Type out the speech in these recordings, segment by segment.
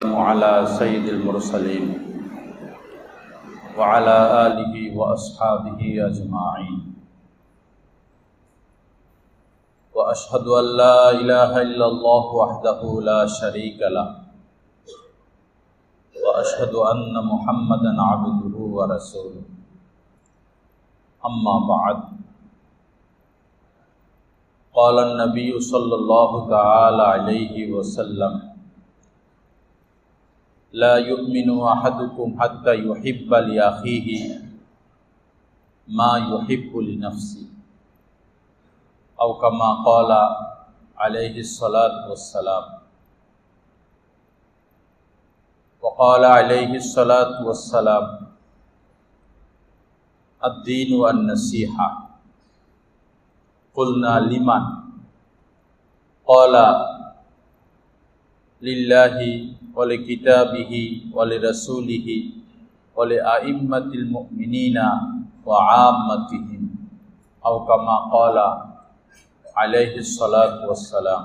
على سيد المرسلين وعلى آله وأصحابه أجمعين وأشهد أن لا إله إلا الله وحده لا شريك له وأشهد أن محمدا عبده ورسوله أما بعد قال النبي صلى الله تعالى عليه وسلم لا يؤمن أحدكم حتى يحب لأخيه ما يحب لنفسه أو كما قال عليه الصلاة والسلام. وقال عليه الصلاة والسلام الدين والنصيحة. قلنا لمن؟ قال لله ولكتابه ولرسوله ولأئمة المؤمنين وعامتهم أو كما قال عليه الصلاة والسلام.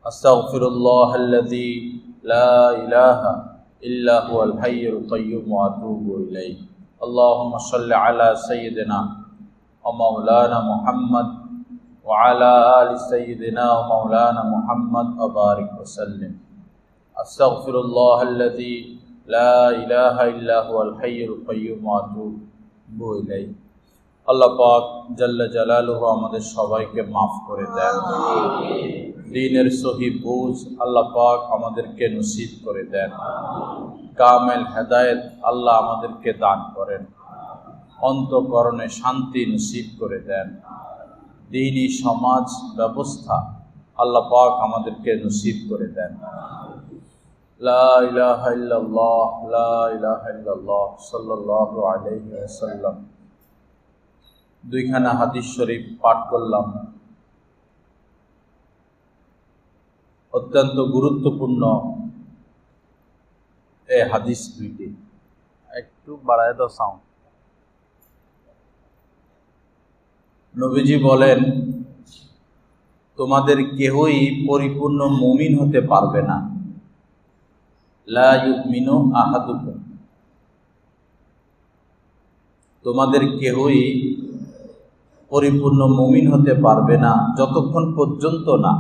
أستغفر الله الذي لا إله إلا هو الحي القيوم وأتوب إليه. اللهم صل على سيدنا ومولانا محمد وعلى آل سيدنا ومولانا محمد وبارك وسلم. أستغفر الله الذي لا إله إلا هو الحي القيوم وأتوب إليه. আল্লাহ পাক জাল্লা জালালুহু আমাদের সবাইকে মাফ করে দেন। দ্বীনের সহি বুঝ আল্লাহ পাক আমাদেরকে নসিব করে দেন। কামেল হেদায়েত আল্লাহ আমাদেরকে দান করেন। অন্তঃকরণে শান্তি নসিব করে দেন। দ্বীনি সমাজ ব্যবস্থা আল্লাহ পাক আমাদেরকে নসিব করে দেন। লা ইলাহা ইল্লাল্লাহ লা ইলাহা ইল্লাল্লাহ সাল্লাল্লাহু আলাইহি ওয়াসাল্লাম। দুইখানা হাদিস শরীফ পাঠ করলাম। অত্যন্ত গুরুত্বপূর্ণ এই হাদিস দুইটি। একটু বাড়ায় দাও সাউন্ড। নবীজি বলেন, তোমাদের কেহই পরিপূর্ণ মুমিন হতে পারবে না। লা ইউমিনু আহাদুকুম, তোমাদের কেহই পরিপূর্ণ মুমিন হতে পারবে না যতক্ষণ পর্যন্ত না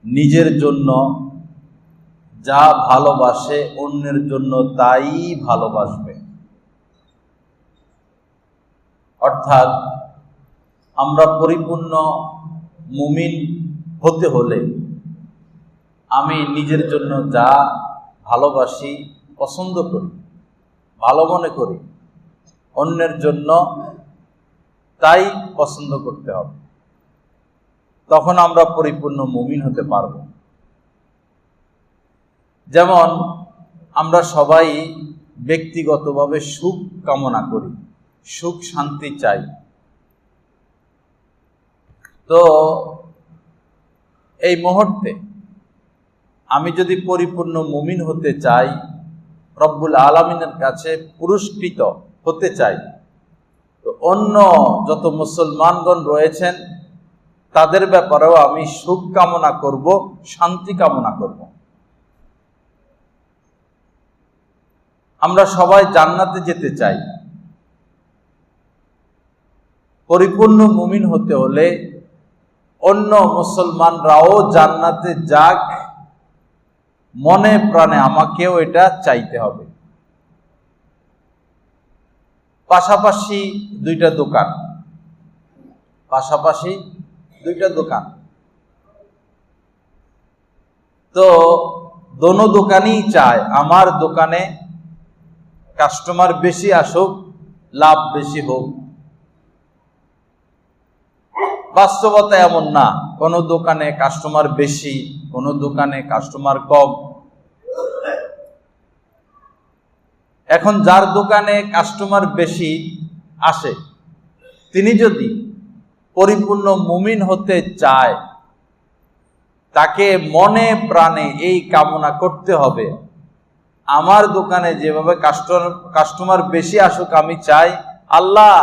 নিজের জন্য যা ভালোবাসে অন্যের জন্য তাই ভালোবাসবে। অর্থাৎ আমরা পরিপূর্ণ মুমিন হতে হলে আমি নিজের জন্য যা ভালোবাসি, পছন্দ করি, ভালো মনে করি, অন্যের জন্য তাই পছন্দ করতে হবে। তখন আমরা পরিপূর্ণ মুমিন হতে পারব। যেমন আমরা সবাই ব্যক্তিগতভাবে সুখ কামনা করি, সুখ শান্তি চাই। তো এই মুহূর্তে আমি যদি পরিপূর্ণ মুমিন হতে চাই, রব্বুল আলামিনের কাছে পুরস্কৃত হতে চাই, তো অন্য যত মুসলমানগণ রয়েছেন তাদের ব্যাপারেও আমি সুখ কামনা করব, শান্তি কামনা করব। আমরা সবাই জান্নাতে যেতে চাই। পরিপূর্ণ মুমিন হতে হলে অন্য মুসলমানরাও জান্নাতে যাক, মনে প্রাণে আমাকেও এটা চাইতে হবে। পাশাপাশি দুইটা দোকান, পাশাপাশি দুইটা দোকান, তো দোনো দোকানই চায় আমার দোকানে কাস্টমার বেশি আসুক, লাভ বেশি হোক। বাস্তবতা এমন না, কোনো দোকানে কাস্টমার বেশি, কোনো দোকানে কাস্টমার কম। এখন যার দোকানে কাস্টমার বেশি আসে, তিনি যদি পরিপূর্ণ মুমিন হতে চায়, তাকে মনে প্রাণে এই কামনা করতে হবে, আমার দোকানে যেভাবে কাস্টমার বেশি আসুক আমি চাই, আল্লাহ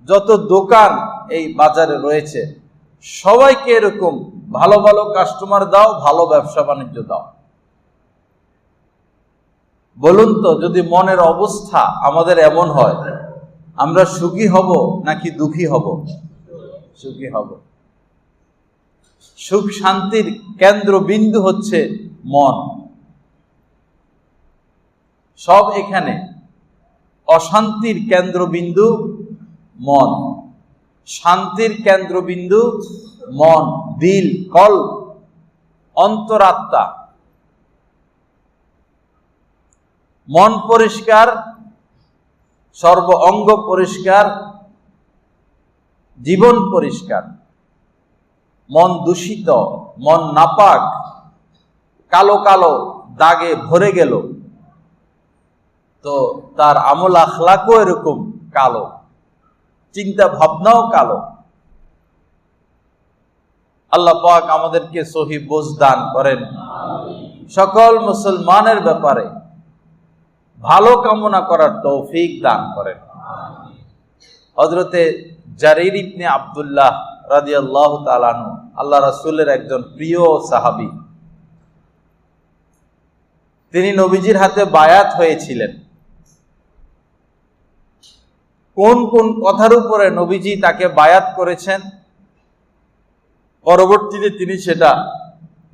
যত দোকান এই বাজারে রয়েছে সবাইকে এরকম ভালো ভালো কাস্টমার দাও, ভালো ব্যবসা বাণিজ্য দাও। বলুন তো, যদি মনের অবস্থা আমাদের এমন হয়, আমরা সুখী হব নাকি দুঃখী হব? সুখী হব। সুখ শান্তির কেন্দ্রবিন্দু হচ্ছে মন। সব এখানে। অশান্তির কেন্দ্রবিন্দু মন, শান্তির কেন্দ্রবিন্দু মন, দিল, কল, অন্তরাত্মা। মন পরিষ্কার, সর্ব অঙ্গ পরিষ্কার, জীবন পরিষ্কার। মন দূষিত, মন নাপাক, কালো কালো দাগে ভরে গেল, তো তার আমল আখলাকও এরকম কালো, চিন্তা ভাবনাও কালো। আল্লাহ পাক আমাদেরকে সহি বুঝ দান করেন। সকল মুসলমানের ব্যাপারে ভালো কামনা করার তৌফিক দান করেন। হযরতে জারির ইবনে আব্দুল্লাহ রাদিয়াল্লাহু তাআলা আনহু, আল্লাহ রাসূলের একজন প্রিয় সাহাবী, তিনি নবীজির হাতে বায়াত হয়েছিলেন। কোন কোন কথার উপরে নবীজি তাকে বায়াত করেছেন, পরবর্তীতে তিনি সেটা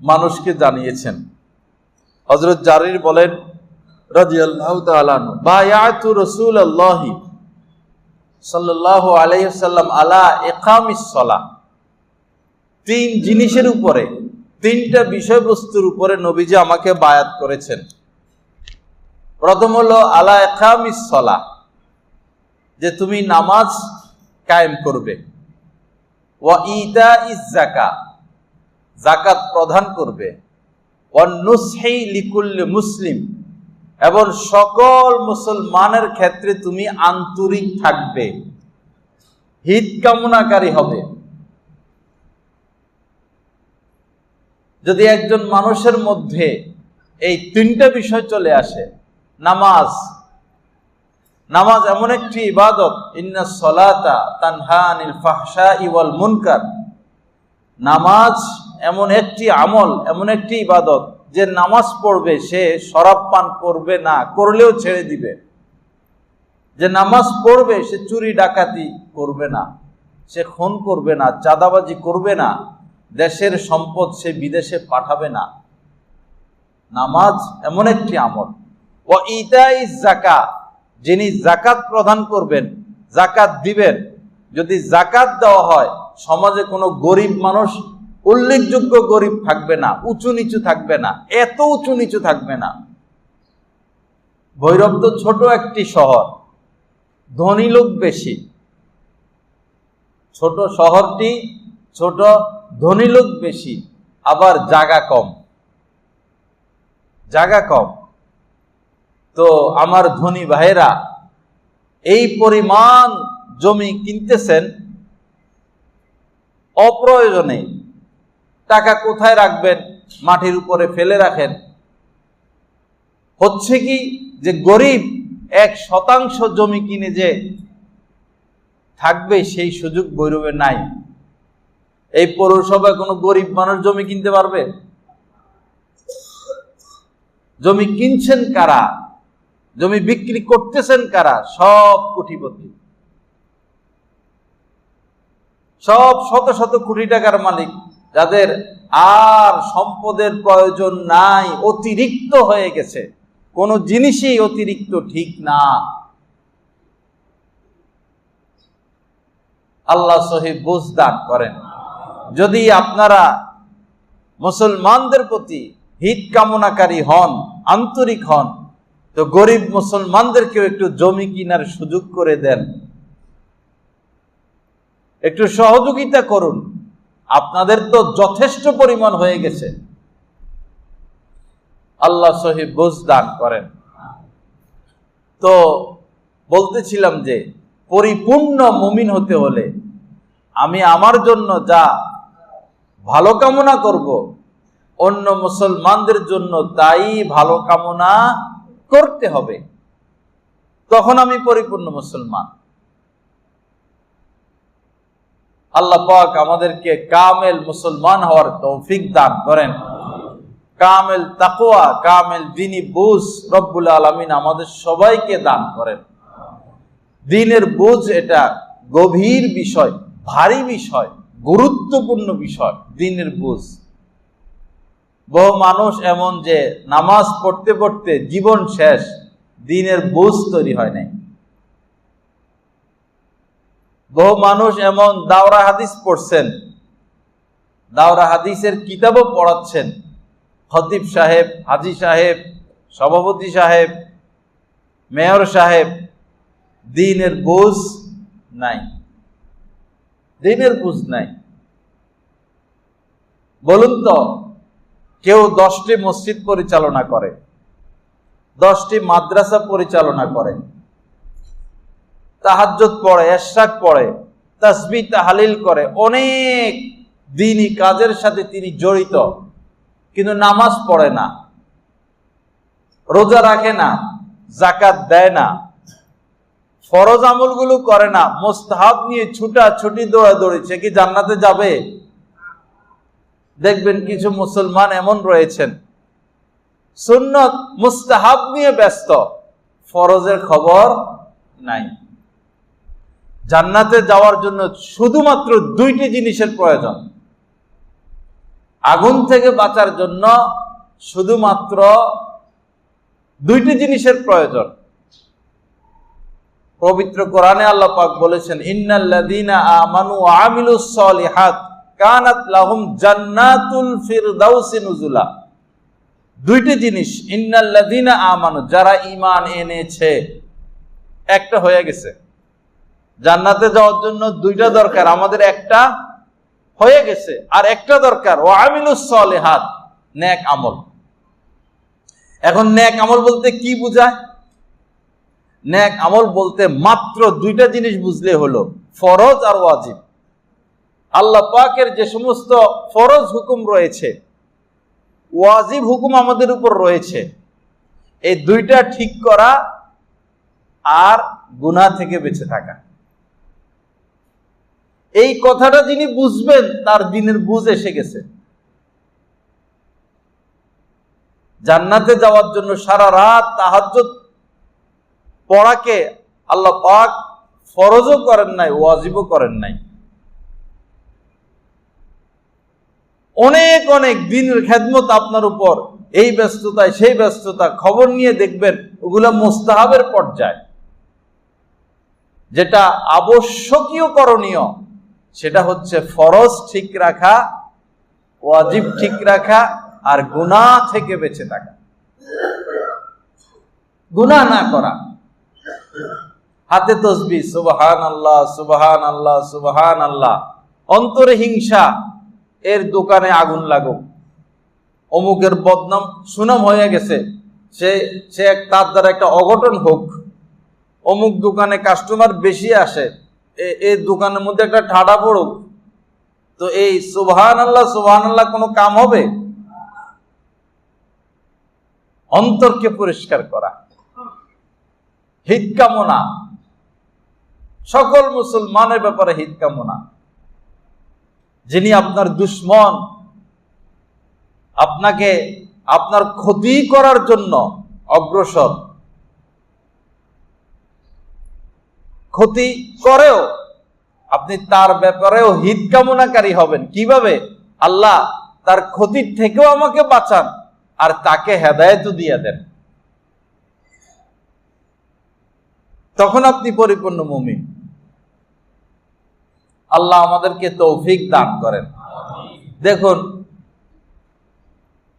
মানুষকে জানিয়েছেন। হযরত জারির বলেন রাদিয়াল্লাহু তাআলা আনহু, বায়াতু রাসূলুল্লাহি সাল্লাল্লাহু আলাইহি ওয়াসাল্লাম আলা ইকামিস সালাহ। তিন জিনিসের উপরে, তিনটা বিষয়বস্তুর উপরে নবীজি আমাকে বায়াত করেছেন। প্রথম হলো আলা ইকামিস সালাহ, যে তুমি নামাজ কায়েম করবে। ওয়া ইতাইজ যাকাত, যাকাত প্রদান করবে। ওয়ান নুসহি লিকুল্লি মুসলিম, এবং সকল মুসলমানের ক্ষেত্রে তুমি আন্তরিক থাকবে, হিত কামনাকারী হবে। যদি একজন মানুষের মধ্যে এই তিনটা বিষয় চলে আসে, নামাজ এমন একটি ইবাদত, ইন্নাস সালাতা তানহা আনিল ফাহশাই ওয়াল মুনকার। নামাজ এমন একটি আমল, এমন একটি ইবাদত, যে নামাজ পড়বে সে শরাব পান করবে না, করলেও ছেড়ে দিবে। যে নামাজ পড়বে সে চুরি ডাকাতি করবে না, সে খুন করবে না, চাঁদাবাজি করবে না, দেশের সম্পদ সে বিদেশে পাঠাবে না। নামাজ এমন একটি আমল। ওয়া ইতাইজ যাকাত, যিনি যাকাত প্রদান করবেন, যাকাত দিবেন। যদি যাকাত দেওয়া হয়, সমাজে কোনো গরিব মানুষ, উল্লেখযোগ্য গরিব থাকবে না, উঁচু নিচু থাকবে না, এত উঁচু নিচু থাকবে না। ভৈরব তো ছোট একটি শহর, ধনী লোক বেশি। ছোট শহরটি ছোট, ধনী লোক বেশি, আবার জায়গা কম। তো আমার ধনী ভাইরা এই পরিমাণ জমি কিনতেছেন অপ্রয়োজনে। টাকা কোথায় রাখবেন? মাটির উপরে ফেলে রাখেন। হচ্ছে কি, যে গরিব 1% জমি কিনে যে থাকবে, সেই সুযোগ ভৈরবে নাই। এই পৌরসভায় কোনো গরিব মানুষ জমি কিনতে পারবে? জমি কিনছেন কারা, জমি বিক্রি করতেছেন কারা? সব কোটিপতি, সব শত শত কোটি টাকার মালিক, যাদের আর সম্পদের প্রয়োজন নাই, অতিরিক্ত হয়ে গেছে। কোনো জিনিসই অতিরিক্ত ঠিক না। আল্লাহ সহি বুঝ দান করেন। যদি আপনারা মুসলমানদের প্রতি হিত কামনাকারী হন, আন্তরিক হন, তো গরিব মুসলমানদেরকেও একটু জমি কিনার সুযোগ করে দেন, একটু সহযোগিতা করুন। আপনাদের তো যথেষ্ট পরিমাণ হয়ে গেছে। আল্লাহ সহি বুঝ দান করেন। তো বলতেছিলাম যে পরিপূর্ণ মুমিন হতে হলে আমি আমার জন্য যা ভালো কামনা করব, অন্য মুসলমানদের জন্য তাই ভালো কামনা করতে হবে, তখন আমি পরিপূর্ণ মুসলমান। আল্লাহ পাক আমাদেরকে কামেল মুসলমান হওয়ার তৌফিক দান করেন। কামেল তাকওয়া, কামেল দ্বীনি বুঝ রব্বুল আলামিন আমাদের সবাইকে দান করেন। দ্বীনের বুঝ এটা গভীর বিষয়, ভারী বিষয়, গুরুত্বপূর্ণ বিষয়। দ্বীনের বুঝ, বহু মানুষ এমন যে নামাজ পড়তে পড়তে জীবন শেষ, দ্বীনের বুঝ তৈরি হয় নাই। বহু মানুষ এমন দাওরা হাদিস পড়ছেন, দাওরা হাদিসের কিতাবও পড়াচ্ছেন, খতিব সাহেব, হাজি সাহেব, সভাপতি সাহেব, মেয়র সাহেব, দ্বীনের বুঝ নাই, দ্বীনের বুঝ নাই। বলুন তো, কেউ 10টি মসজিদ পরিচালনা করে, 10টি মাদ্রাসা পরিচালনা করে, তাহাজ্জুদ পড়ে, ইশরাক পড়ে, তাসবিহ তাহলিল করে, অনেক দ্বীনি কাজের সাথে তিনি জড়িত, কিন্তু নামাজ পড়ে না, রোজা রাখে না, যাকাত দেয় না, ফরজ আমলগুলো করে না, মুস্তাহাব নিয়ে ছুটাছুটি দৌড়াদৌড়ি, সে কি জান্নাতে যাবে? দেখবেন কিছু মুসলমান এমন রয়েছেন, সুন্নত মুস্তাহাব নিয়ে ব্যস্ত, ফরজের খবর নাই। জান্নাতে যাওয়ার জন্য শুধুমাত্র 2টি জিনিসের প্রয়োজন। আগুন থেকে বাঁচার জন্য শুধুমাত্র 2টি জিনিসের প্রয়োজন। পবিত্র কোরআনে আল্লাহ পাক বলেছেন, ইন্নাল্লাযীনা আমানু ওয়া আমিলুস সলিহাত কানাত লাহুম জান্নাতুল ফিরদাউসি নুজুলা। 2টি জিনিস, ইন্নাল্লাযীনা আমানু, যারা ঈমান এনেছে, একটা হয়ে গেছে। জান্নাতে যাওয়ার জন্য 2টা দরকার, আমাদের একটা হয়ে গেছে, আর একটা দরকার, ওয়া আমিলুস সলিহাত, নেক আমল। এখন নেক আমল বলতে কি বোঝায়? নেক আমল বলতে মাত্র 2টা জিনিস বুঝলে হলো, ফরজ আর ওয়াজিব। আল্লাহ পাকের যে সমস্ত ফরজ হুকুম রয়েছে, ওয়াজিব হুকুম আমাদের উপর রয়েছে, এই 2টা ঠিক করা আর গুনাহ থেকে বেঁচে থাকা। এই কথাটা যিনি বুঝবেন, তার দ্বীনের বুঝ এসে গেছে। জান্নাতে যাওয়ার জন্য সারা রাত তাহাজ্জুদ পড়াকে আল্লাহ পাক ফরজও করেন নাই, ওয়াজিবও করেন নাই। অনেক অনেক দিনের খেদমত আপনার উপর, এই ব্যস্ততায় সেই ব্যস্ততা, খবর নিয়ে দেখবেন ওগুলা মুস্তাহাবের পর্যায়ে। যেটা আবশ্যকীয় করণীয় সেটা হচ্ছে ফরজ ঠিক রাখা, ওয়াজিব ঠিক রাখা, আর গুনাহ থেকে বেঁচে থাকা, গুনাহ না করা। হাতে তাসবিহ, সুবহানাল্লাহ সুবহানাল্লাহ সুবহানাল্লাহ, অন্তরে হিংসা, এর দোকানে আগুন লাগুক, অমুকের বদনাম সুনাম হয়ে গেছে, সে তার দ্বারা একটা অঘটন হোক, অমুক দোকানে কাস্টমার বেশি আসে, এই দোকানের মধ্যে একটা ঠাডা পড়ুক, তো এই সুবহানাল্লাহ সুবহানাল্লাহ কোনো কাম হবে? অন্তরকে পরিষ্কার করা, হিত কামনা, সকল মুসলমানের ব্যাপারে হিত কামনা। যিনি আপনার দুশমন, আপনাকে আপনার ক্ষতি করার জন্য অগ্রসর, ক্ষতি করেও আপনি তার ব্যাপারেও হিত কামনাকারী হবেন। কিভাবে? আল্লাহ তার ক্ষতির থেকেও আমাকে বাঁচান, আর তাকে হেদায়েত দিয়ে দেন, তখন আপনি পরিপূর্ণ মুমিন। আল্লাহ আমাদেরকে তৌফিক দান করেন। দেখুন,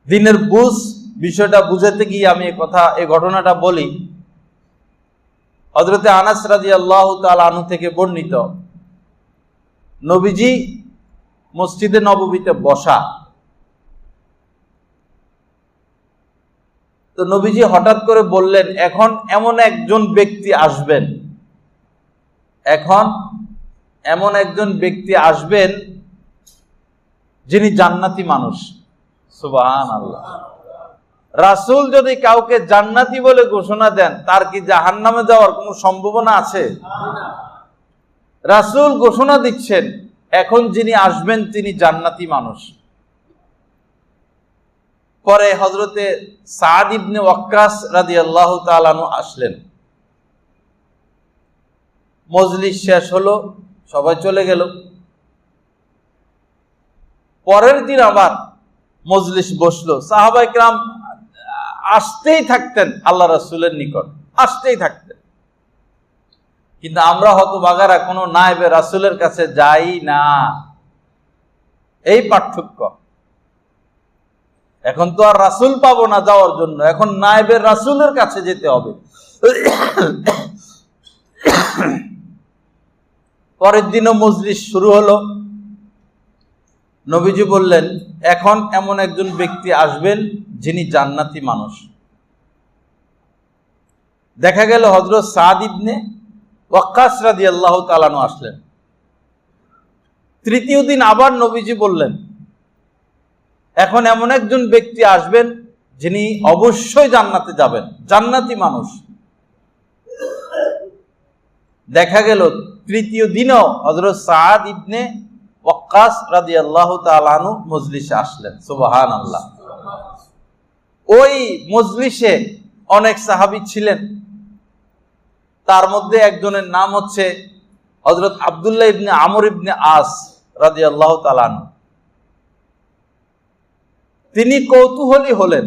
দ্বীনের বুঝ বিষয়টা বুঝাতে গিয়ে আমি এই ঘটনাটা বলি। হযরতে আনাস রাদিয়াল্লাহু তাআলা আনহু থেকে বর্ণিত, নবীজি মসজিদে নববীতে বসা, তো নবীজি হঠাৎ করে বললেন, এখন এমন একজন ব্যক্তি আসবেন, এখন এমন একজন ব্যক্তি আসবেন যিনি জান্নাতি মানুষ। সুবহানাল্লাহ। রাসূল যদি কাউকে জান্নাতি বলে ঘোষণা দেন, তার কি জাহান্নামে যাওয়ার কোনো সম্ভাবনা আছে? রাসূল ঘোষণা দিচ্ছেন, এখন যিনি আসবেন তিনি জান্নাতি মানুষ। পরে হযরতে সাদ ইবনে ওয়াক্কাস রাদিয়াল্লাহু তাআলা আনহু আসলেন। মজলিস শেষ হলো, সবাই চলে গেল। পরের দিন আবার মজলিস বসলো। সাহাবায়ে কেরাম আসতেই থাকতেন আল্লাহ রাসূলের নিকট, আসতেই থাকতেন। কিন্তু আমরা হতভাগারা কোনো নায়েবে রাসূলের কাছে যাই না। এই পার্থক্য। এখন তো আর রাসূল পাবো না যাওয়ার জন্য, এখন নায়েবে রাসূলের কাছে যেতে হবে। পরের দিনও মজলিস শুরু হলো। নবীজি বললেন, এখন এমন একজন ব্যক্তি আসবেন যিনি জান্নাতি মানুষ। দেখা গেল হযরত সাদ ইবনে ওয়াক্কাস রাদিয়াল্লাহু তাআলা আনহু আসলেন। তৃতীয় দিন আবার নবীজি বললেন, এখন এমন একজন ব্যক্তি আসবেন যিনি অবশ্যই জান্নাতে যাবেন, জান্নাতি মানুষ। দেখা গেল তৃতীয় দিনও হযরত সাদ ইবনে ওয়াক্কাস রাদিয়াল্লাহু তাআলা আনহু মজলিসে আসলেন। সুবহানাল্লাহ। ওই মজলিসে অনেক সাহাবী ছিলেন। তার মধ্যে একজনের নাম হচ্ছে হযরত আব্দুল্লাহ ইবনে আমর ইবনে আস রাদিয়াল্লাহু তাআলা আনহু। তিনি কৌতূহলী হলেন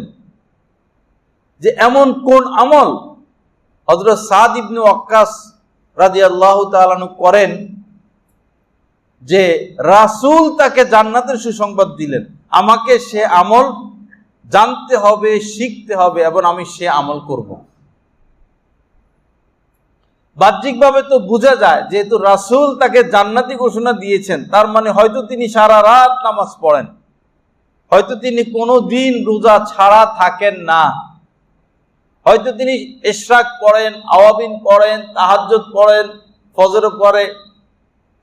যে এমন কোন আমল হযরত সাদ ইবনে ওয়াক্কাস রাদিয়াল্লাহু তাআলা আনহু করেন যে রাসূল তাকে জান্নাতের সুসংবাদ দিলেন। আমাকে সে আমল জানতে হবে, শিখতে হবে এবং আমি সে আমল করব। বাহ্যিকভাবে তো বোঝা যায় যেহেতু রাসূল তাকে জান্নাতি ঘোষণা দিয়েছেন, তার মানে হয়তো তিনি সারা রাত নামাজ পড়েন, হয়তো তিনি কোনো দিন রোজা ছাড়া থাকেন না, হয়তো তিনি ইশরাক পড়েন, আওয়াবিন পড়েন, তাহাজ্জুদ পড়েন, ফজর পড়ে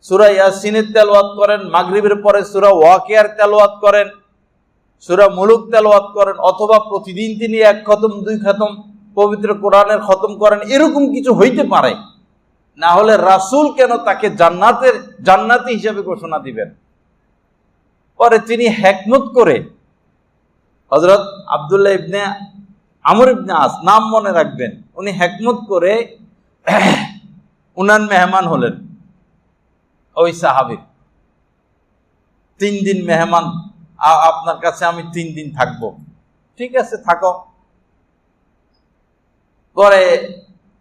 সূরা ইয়াসিনের তেলাওয়াত করেন, মাগরিবের পরে সূরা ওয়াকিয়ার তেলাওয়াত করেন, সূরা মুলুক তেলাওয়াত করেন, অথবা প্রতিদিন তিনি 1 খতম 2 খতম পবিত্র কোরআনের খতম করেন। এরকম কিছু হইতে পারে, না হলে রাসূল কেন তাকে জান্নাতি হিসাবে ঘোষণা দিবেন? পরে তিনি হিকমত করে হযরত আব্দুল্লাহ ইবনে আমর ইবনে আস, নাম মনে রাখবেন, উনি হিকমত করে উনার মেহমান হলেন ওই সাহাবী। 3 দিন মেহমান, আপনার কাছে আমি 3 দিন থাকবো। ঠিক আছে, থাকো। পরে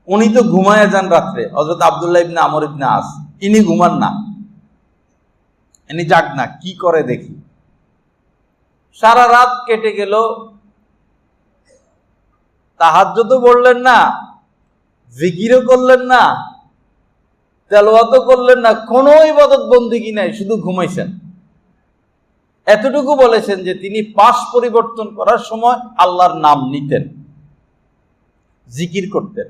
উনি তো ঘুমায় যান রাত্রে, হযরত আব্দুল্লাহ ইবনে আমর ইবনে আস, ইনি ঘুমান না, ইনি যাক না, কি করে দেখি। সারা রাত কেটে গেল, তাহাজ্জুদও পড়লেন না, জিকিরও করলেন না, তেলাওয়াতও করলেন না, কোনো ইবাদত বন্দেগী নাই, শুধু ঘুমাইছেন। এতটুকু বলেছেন যে তিনি পাশ পরিবর্তন করার সময় আল্লাহর নাম নিতেন, জিকির করতেন।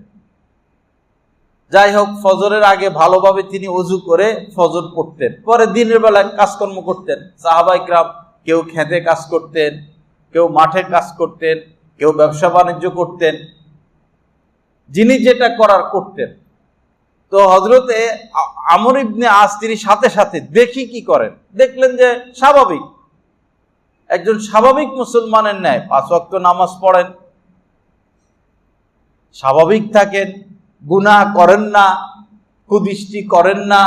যাই হোক, ফজরের আগে ভালোভাবে তিনি ওযু করে ফজর পড়তেন। পরে দিনের বেলা কাজকর্ম করতেন। সাহাবায়ে কেরাম কেউ খেতে কাজ করতেন, কেউ মাঠে কাজ করতেন, কেউ ব্যবসা বাণিজ্য করতেন, যিনি যেটা করার করতেন। তো হযরতে আমর ইবনে আস তিনি সাথে সাথে দেখি কি করেন, দেখলেন যে স্বাভাবিক, একজন স্বাভাবিক মুসলমানের ন্যায় 5 ওয়াক্ত নামাজ পড়েন, স্বাভাবিক থাকেন, গুনাহ করেন না, কুদৃষ্টি করেন না,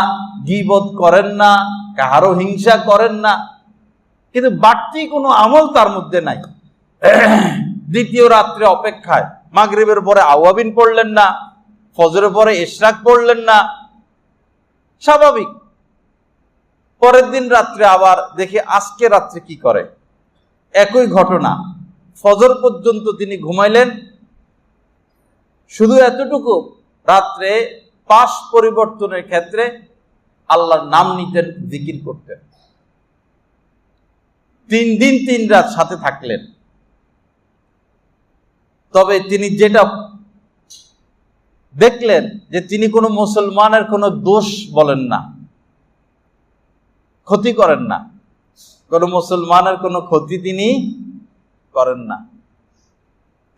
গীবত করেন না, কাহারও হিংসা করেন না, কিন্তু বাড়তি কোনো আমল তার মধ্যে নাই। দ্বিতীয় রাত্রে অপেক্ষায় মাগরিবের পরে আওয়াবিন পড়লেন না, ফজরের পরে ইশরাক পড়লেন না, স্বাভাবিক। পরের দিন রাত্রে আবার দেখি আজকে রাত্রে কি করে, একই ঘটনা। ফজর পর্যন্ত তিনি ঘুমাইলেন, শুধু এতটুকু, রাত্রে পাশ পরিবর্তনের ক্ষেত্রে আল্লাহর নাম নিতেন, জিকির করতেন। 3 দিন 3 রাত সাথে থাকলেন। তবে তিনি যেটা দেখলেন যে তিনি কোনো মুসলমানের কোনো দোষ বলেন না, ক্ষতি করেন না, কোনো মুসলমানের কোনো ক্ষতি তিনি করেন না।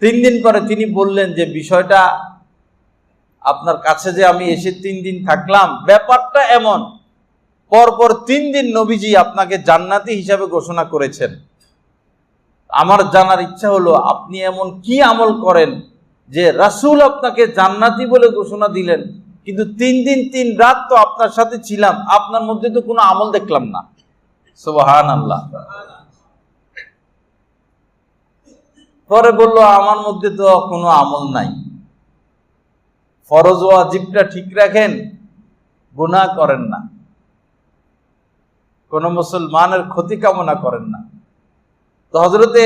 3 দিন পরে তিনি বললেন যে বিষয়টা আপনার কাছে যে আমি এসে 3 দিন থাকলাম, ব্যাপারটা এমন, পরপর 3 দিন নবীজি আপনাকে জান্নাতি হিসাবে ঘোষণা করেছেন। আমার জানার ইচ্ছা হলো আপনি এমন কি আমল করেন যে রাসূল আপনাকে জান্নাতি বলে ঘোষণা দিলেন, কিন্তু 3 দিন 3 রাত তো আপনার সাথে ছিলাম, আপনার মধ্যে তো কোনো আমল দেখলাম না। সুবহানাল্লাহ। পরে বলল আমার মধ্যে তো কোনো আমল নাই। ফরজ ওয়াজিবটা ঠিক রাখেন, গুনাহ করেন না, কোন মুসলমানের ক্ষতি কামনা করেন না। তো হযরতে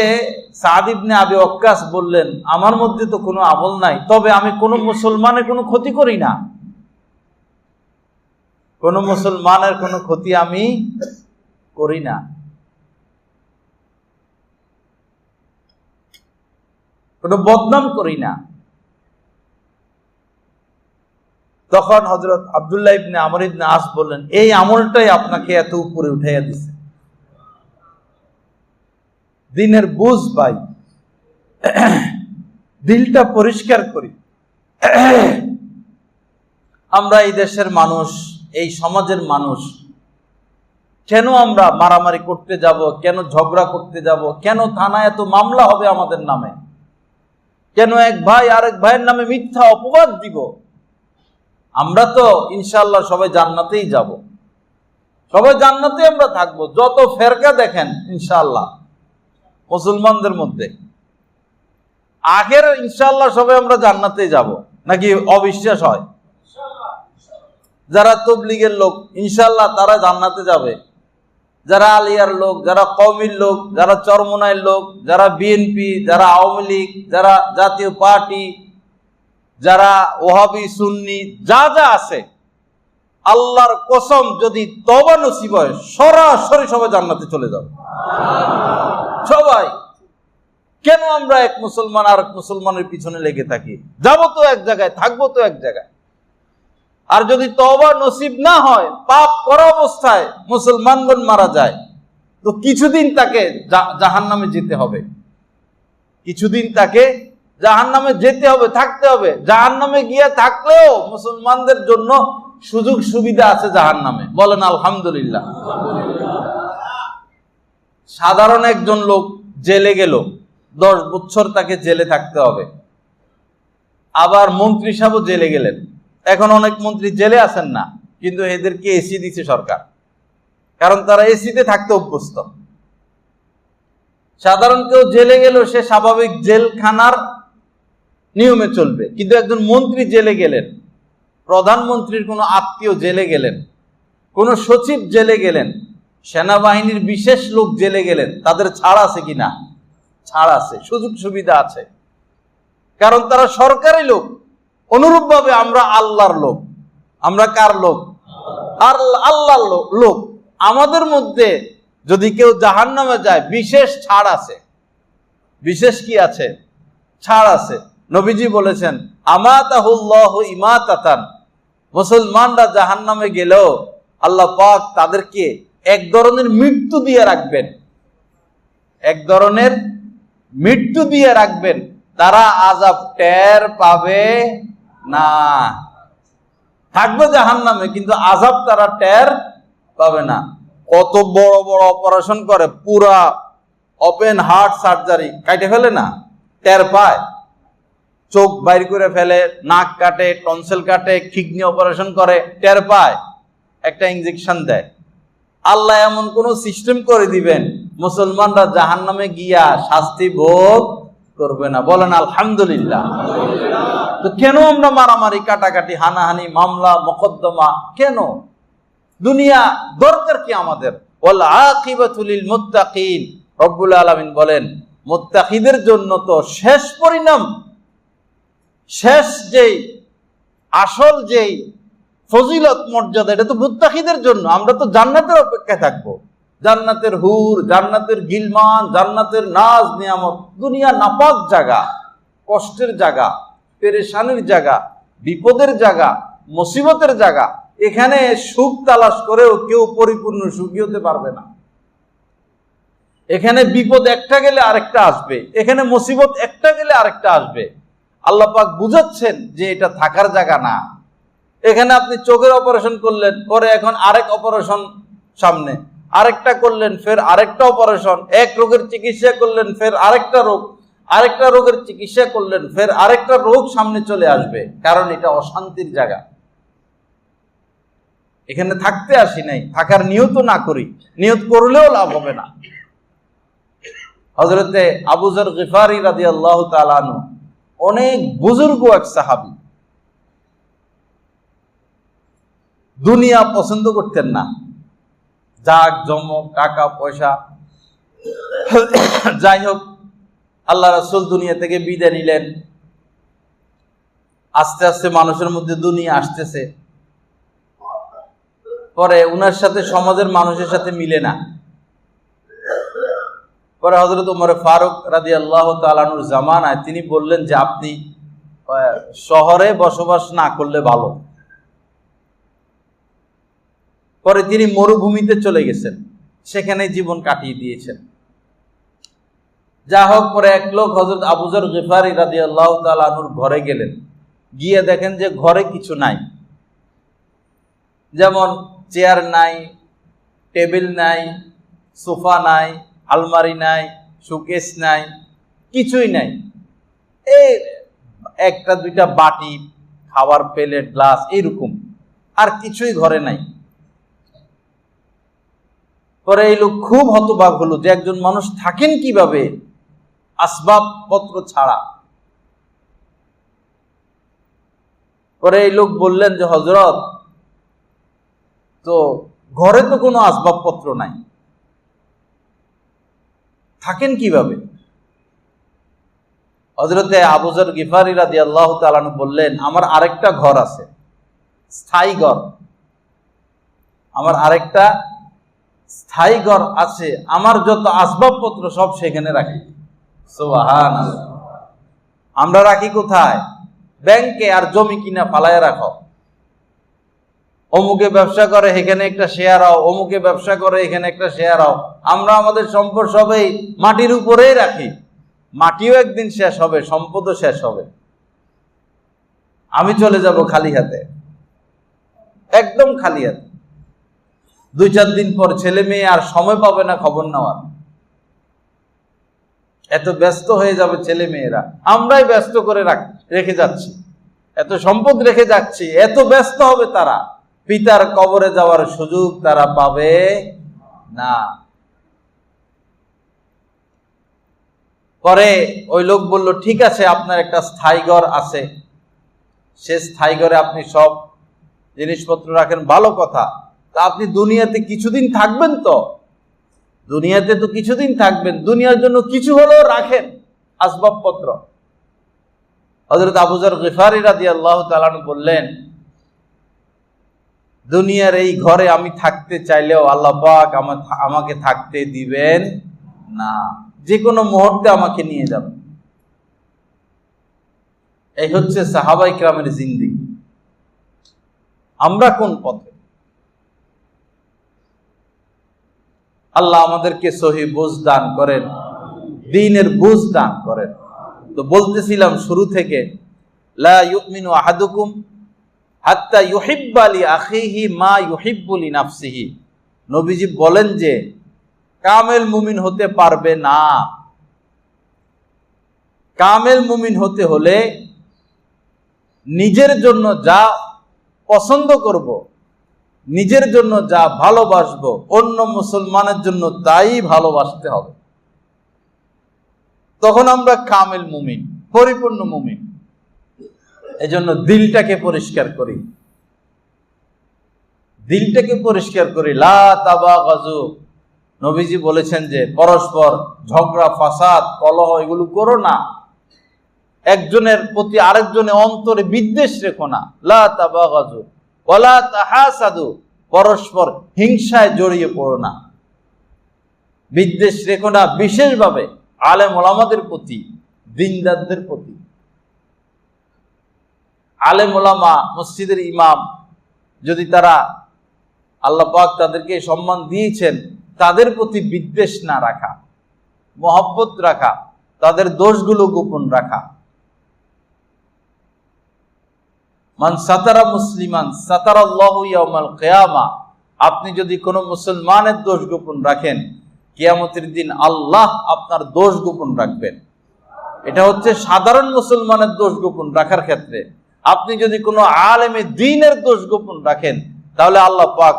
সাদ ইবনে আবি ওয়াক্কাস বললেন আমার মধ্যে তো কোনো আমল নাই, তবে আমি কোনো মুসলমানের কোনো ক্ষতি করি না, কোনো মুসলমানের কোনো ক্ষতি আমি করি না। কোনো বদনাম করি না। তখন হযরত আব্দুল্লাহ ইবনে আমর ইবনে আস বললেন এই আমলটাই আপনাকে এত উপরে উঠাইয়া দিছে। দিনের বুঝ ভাই, দিলটা পরিষ্কার করি। আমরা এই দেশের মানুষ, এই সমাজের মানুষ, কেন আমরা মারামারি করতে যাব, কেন ঝগড়া করতে যাব, কেন থানায় এত মামলা হবে আমাদের নামে, কেন এক ভাই আরেক ভাইয়ের নামে মিথ্যা অপবাদ দিব? আমরা তো ইনশাআল্লাহ সবাই জান্নাতেই যাব, সবাই জান্নাতে আমরা থাকবো। যত ফেরকা দেখেন ইনশাআল্লাহ মুসলমানদের মধ্যে, আগের ইনশাআল্লাহ সবাই আমরা জান্নাতেই যাব, নাকি অবিশ্বাস হয়? যারা তবলিগের লোক ইনশাআল্লাহ তারা জান্নাতে যাবে, যারা আলিয়ার লোক, যারা কওমির লোক, যারা চরমনাইয়ের লোক, যারা বিএনপি, যারা আওয়ামী লীগ, যারা জাতীয় পার্টি, যারা ওহাবি সুন্নি, যা যা আছে, আল্লাহর কসম যদি তওবা নসিব হয় সরাসরি সবাই জান্নাতে চলে যাবে সবাই। কেন আমরা এক মুসলমান আর এক মুসলমানের পিছনে লেগে থাকি? যাবো তো এক জায়গায়, থাকবো তো এক জায়গায়। আর যদি তওবা নসিব না হয়, পাপ করা অবস্থায় মুসলমানগণ মারা যায়, তো কিছুদিন তাকে জাহান্নামে যেতে হবে, কিছুদিন তাকে জাহান্নামে যেতে হবে, থাকতে হবে। জাহান্নামে গিয়ে থাকলেও মুসলমানদের জন্য সুযোগ সুবিধা আছে জাহান্নামে, বলেন আলহামদুলিল্লাহ। সাধারণ একজন লোক জেলে গেল, 10 বছর তাকে জেলে থাকতে হবে। আবার মন্ত্রী সাহেবও জেলে গেলেন, এখন অনেক মন্ত্রী জেলে আছেন না, কিন্তু এদেরকে এসি দিচ্ছে সরকার, কারণ তারা এসিতে থাকতে অভ্যস্ত। সাধারণ কেউ জেলে গেল, সে স্বাভাবিক জেলখানার নিয়মে চলবে, কিন্তু একজন মন্ত্রী জেলে গেলেন, প্রধানমন্ত্রীর কোনো আত্মীয় জেলে গেলেন, কোন সচিব জেলে গেলেন, সেনাবাহিনীর বিশেষ লোক জেলে গেলেন, তাদের ছাড় আছে কিনা? ছাড় আছে, সুযোগ সুবিধা আছে, কারণ তারা সরকারি লোক। অনুরূপভাবে আমরা আল্লাহর লোক। আমরা কার লোক? আর আল্লাহর লোক। আমাদের মধ্যে যদি কেউ জাহান্নামে যায়, বিশেষ ছাড় আছে। বিশেষ কি আছে? ছাড় আছে। নবীজি বলেছেন আমাতাহুল্লাহু ইমাতাতান, মুসলমানরা জাহান্নামে গেলেও আল্লাহ পাক তাদেরকে এক ধরনের মৃত্যু দিয়ে রাখবেন, এক ধরনের মৃত্যু দিয়ে রাখবেন, তারা আযাব টের পাবে না। থাকবে জাহান্নামে, কিন্তু আযাব তারা টের পাবে না। কত বড় বড় অপারেশন করে, পুরা ওপেন হার্ট সার্জারি, কাটে ফেলে না, টের পায়। চোখ বাইর করে ফেলে, নাক কাটে, টনসিল কাটে, কিডনি অপারেশন করে, টের পায়, একটা ইনজেকশন দেয়। আল্লাহ এমন কোন সিস্টেম করে দিবেন, মুসলমানরা জাহান্নামে গিয়া শাস্তি ভোগ করবে না, বলেন আলহামদুলিল্লাহ। তো কেন আমরা মারামারি, কাটাকাটি, হানাহানি, মামলা, মোকদ্দমা কেন? দুনিয়া দরকার কি আমাদের? ওয়াল আকিবাতু লিল মুত্তাকিন, রব্বুল আলামিন বলেন মুত্তাকিদের জন্য তো শেষ পরিণাম, শেষ যেই আসল যেই ফজিলত মর্যাদা, এটা তো মুত্তাকিদের জন্য। আমরা তো জান্নাতের অপেক্ষায় থাকবো, জান্নাতের হুর, জান্নাতের গিলমান, জান্নাতের নাজ নিয়ামত। দুনিয়া নাপাক জায়গা, কষ্টের জায়গা, পেরেশানির জায়গা, বিপদের জায়গা, মুসিবতের জায়গা। এখানে সুখ তালাশ করেও কেউ পরিপূর্ণ সুখী হতে পারবে না। এখানে বিপদ একটা গেলে আরেকটা আসবে, এখানে মুসিবত একটা গেলে আরেকটা আসবে। আল্লাহ পাক বুঝাচ্ছেন যে এটা থাকার জায়গা না। এখানে আপনি চোখের অপারেশন করলেন, পরে এখন আরেক অপারেশন সামনে, আরেকটা করলেন, ফের আরেকটা অপারেশন, এক রোগের চিকিৎসা করলেন, ফের আরেকটা রোগ, আরেকটা রোগের চিকিৎসা করলেন, ফের আরেকটা রোগ সামনে চলে আসবে। কারণ এটা অশান্তির জায়গা। এখানে থাকতে আসি নাই, থাকার নিয়ত না করি, নিয়ত করলেও লাভ হবে না। হযরতে আবু যর গিফারি রাদিয়াল্লাহু তাআলা আনহু অনেক বুজুর্গ এক সাহাবী, দুনিয়া পছন্দ করতেন না, জাক জমক টাকা পয়সা। যাই হোক, আল্লাহ রাসূল দুনিয়া থেকে বিদায় নিলেন। আস্তে আস্তে মানুষের মধ্যে দুনিয়া আসতেছে, পরে উনার সাথে সমাজের মানুষের সাথে মিলে না। পরে হযরত ওমর ফারুক রাদিয়াল্লাহু তাআলা আনহুর জামানায় তিনি বললেন যে আপনি শহরে বসবাস না করলে ভালো। পরে তিনি মরুভূমিতে চলে গেছেন, সেখানে জীবন কাটিয়ে দিয়েছেন। যা হোক, পরে এক লোক হযরত আবু যর গিফারি রাদিয়াল্লাহু তাআলা আনহুর ঘরে গেলেন, গিয়ে দেখেন যে ঘরে কিছু নাই, যেমন চেয়ার নাই, টেবিল নাই, সোফা নাই, আলমারি নাই, শোকেস নাই, কিছুই নাই। এই একটা দুইটা বাটি, খাবার প্লেট, গ্লাস, এইরকম, আর কিছুই ঘরে নাই। পরে এই লোক খুব হতবাক হলো যে একজন মানুষ থাকেন কিভাবে আসবাবপত্র ছাড়া। পরে এই লোক বললেন যে হযরত, তো ঘরে তো কোনো আসবাবপত্র নাই, থাকেন কিভাবে? হযরতে আবু যর গিফারি রাদিয়াল্লাহু তাআলা আনহু বললেন, আমার আরেকটা ঘর আছে, স্থায়ী ঘর, আমার আরেকটা স্থায়ী ঘর আছে, আমার যত আসবাবপত্র সব সেখানে রাখি। সুবহানাল্লাহ। আমরা রাখি কোথায়? ব্যাংকে। আর জমি কিনা ফালায় রাখো, অমুকে ব্যবসা করে এখানে একটা শেয়ার হও, অমুকে ব্যবসা করে এখানে একটা শেয়ার হও। আমরা আমাদের সম্পদ সবই মাটির উপরেই রাখি। মাটিও একদিন শেষ হবে, সম্পদও শেষ হবে। আমি চলে যাব খালি হাতে, একদম খালি হাতে। 2-4 দিন পর ছেলে মেয়ে আর সময় পাবে না খবর নেওয়ার, এত ব্যস্ত হয়ে যাবে ছেলে মেয়েরা। আমরাই ব্যস্ত করে রেখে যাচ্ছি, এত সম্পদ রেখে যাচ্ছি, এত ব্যস্ত হবে তারা, পিতার কবরে যাওয়ার সুযোগ তারা পাবে না। পরে ওই লোক বলল, ঠিক আছে, আপনার একটা স্থায়ী ঘর আছে, সে স্থায়ী ঘরে আপনি সব জিনিসপত্র রাখেন, ভালো কথা। তা আপনি দুনিয়াতে কিছুদিন থাকবেন তো? দুনিয়াতে তো কিছুদিন থাকবেন, দুনিয়ার জন্য কিছু হলেও রাখেন আসবাবপত্র। হযরত আবু যর গিফারি রাদিয়াল্লাহু তাআলা আনহু বললেন, দুনিয়ার এই ঘরে আমি থাকতে চাইলেও আল্লাহ পাক আমাকে থাকতে দিবেন না, যে কোনো মুহূর্তে আমাকে নিয়ে যাবেন। এই হচ্ছে সাহাবায়ে কেরামের জিন্দেগি। আমরা কোন পথে? আল্লাহ আমাদেরকে সহি বুঝ দান করেন, দ্বীনের বুঝ দান করেন। তো বলতেছিলাম শুরু থেকে, লা ইউমিনু আহাদুকুম হাত্তা ইউহিব্বা লি আখিহি মা ইউহিব্বু লি নাফসিহি। নবীজি বলেন যে কামেল মুমিন হতে পারবে না। কামেল মুমিন হতে হলে নিজের জন্য যা পছন্দ করব, নিজের জন্য যা ভালোবাসবো, অন্য মুসলমানের জন্য তাই ভালোবাসতে হবে। তখন আমরা কামেল মুমিন, পরিপূর্ণ মুমিন। এজন্য দিলটাকে পরিষ্কার করি, দিলটাকে পরিষ্কার করি। লা তাবাগাজু, নবীজি বলেছেন যে পরস্পর ঝগড়া, ফাসাদ, কলহ এগুলো করো না। একজনের প্রতি আরেকজনের অন্তরে বিদ্বেষ রেখো না। লা তাবাগাজু ওয়ালা তাহাসাদু, পরস্পর হিংসায় জড়িয়ে পড়ো না, বিদ্বেষ রেখো না, বিশেষভাবে আলেম ওলামাদের প্রতি, দিনদারদের প্রতি। আলেম ওলামা, মসজিদের ইমাম, যদি তারা, আল্লাহ পাক তাদেরকে সম্মান দিয়েছেন, তাদের প্রতি বিদ্বেষ না রাখা, মহব্বত রাখা, তাদের দোষগুলো গোপন রাখা। মান সাতারা মুসলিমান সাতারাল্লাহু ইয়াউমাল কিয়ামা, আপনি যদি কোনো মুসলমানের দোষ গোপন রাখেন, কিয়ামতের দিন আল্লাহ আপনার দোষ গোপন রাখবেন। এটা হচ্ছে সাধারণ মুসলমানের দোষ গোপন রাখার ক্ষেত্রে। আপনি যদি কোনো আলেমে দ্বীনের দোষ গোপন রাখেন, তাহলে আল্লাহ পাক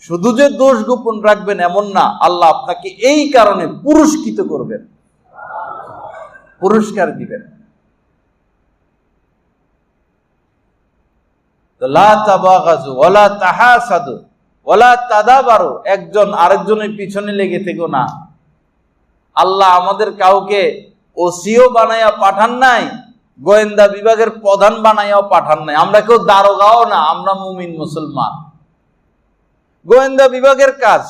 শুধু যে দোষ গোপন রাখবেন এমন না, আল্লাহ আপনাকে এই কারণে পুরস্কৃত করবেন, পুরস্কার দিবেন। লা তাবাগাজু ওয়ালা তাহাসাদু ওয়ালা তাদাবারু, একজন আরেকজনের পিছনে লেগে থেকো না। আল্লাহ আমাদের কাউকে ওসিও বানাইয়া পাঠান নাই, গোয়েন্দা বিভাগের প্রধান বানাইয়াও পাঠান নাই। আমরা কেউ দারোগাও না, আমরা মুমিন মুসলমান। গোয়েন্দা বিভাগের কাজ,